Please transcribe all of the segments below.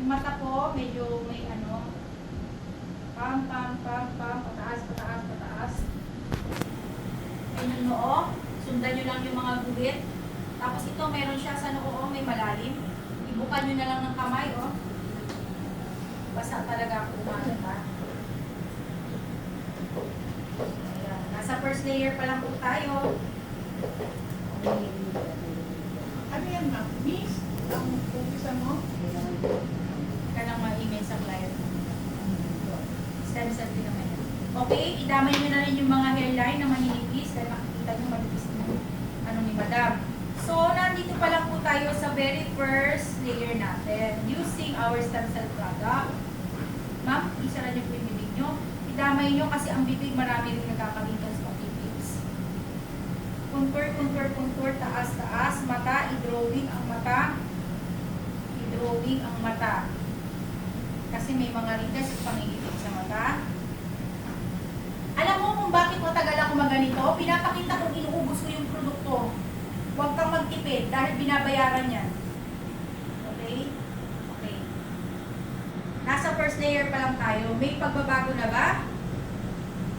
Yung mata po, medyo may ano, pam, pataas, pataas, pataas. Ayun yung noo. Sundan nyo lang yung mga guhit. Tapos ito, meron siya sa noo, may malalim. Ibukan nyo na lang ng kamay, oh. Basta talaga ako umaga, ha? Ayan. Nasa first layer pa lang po tayo. Ano yan, ma'am? Miss? Ang umpisa mo? Ka nang ma-email sa client. Stem cell din naman yan. Okay, idamay nyo na rin yung mga hairline na maninipis dahil makikita nyo manipis na ano ni madam. So, nandito pa lang po tayo sa very first layer natin using our stem cell product. Ma'am, isara nyo po yung bibig nyo. Idamay nyo kasi ang bibig marami rin nagkakalitan sa pag-ibig. Contour, contour, contour, taas, taas, mata, i-drawing ang mata. I-drawing ang mata. Kasi may mga wrinkles at pangingipin sa mata. Alam mo kung bakit matagal ako maganito? Pinapakita kong inuubos ko yung produkto. Huwag kang magtipid dahil binabayaran yan. Okay? Okay. Nasa first layer pa lang tayo. May pagbabago na ba?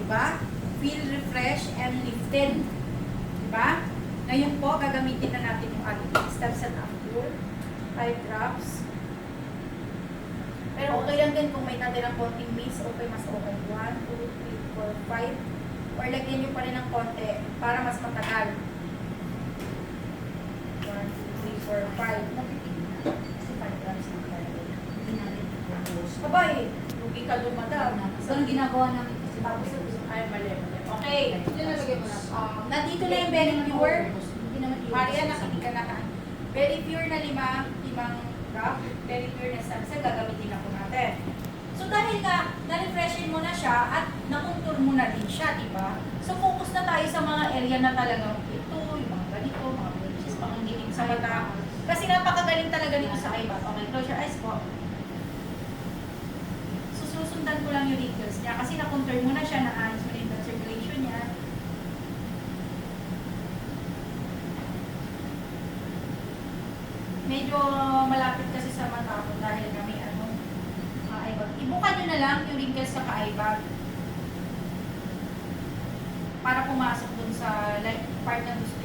Diba? Feel refreshed and lifted. Diba? Ngayon po, gagamitin na natin yung ating Stem Cell Ampoule. 5 drops. Pero okay lang din kung may natirang konting base, okay, mas okay. 1, 2, 3, 4, 5. Or lagyan nyo pa rin ng konti para mas matagal. 1, 2, 3, 4, 5. Napitigil na. Kasi 5 grams na tayo. Hindi natin i-propose. Abay, lugi ka doon, madam. So, ang ginagawa namin kasi Tapos, ay, mali. Okay. Nalagay mo na. Nandito na yung very pure. Hindi naman Maria, nakinig ka na ka. Very pure na limang drop. Very pure na stem cell, gagamitin na po natin. So, dahil nga, na-refreshin mo na siya at na-contour mo na din siya, di ba? So, focus na tayo sa mga area na talagang ito, yung mga ganito, mga bleaches, panganginig sa mata. Kasi napakagaling talaga dito sa eye bag. Okay, close your eyes po. So, susundan ko lang yung wrinkles niya kasi na-contour mo na siya, na-ayos mo na yung blood circulation niya. Medyo malapit kasi sa mata ko dahil kami eye bag. Ibukan nyo na lang yung wrinkles sa eye bag para pumasok dun sa part na gusto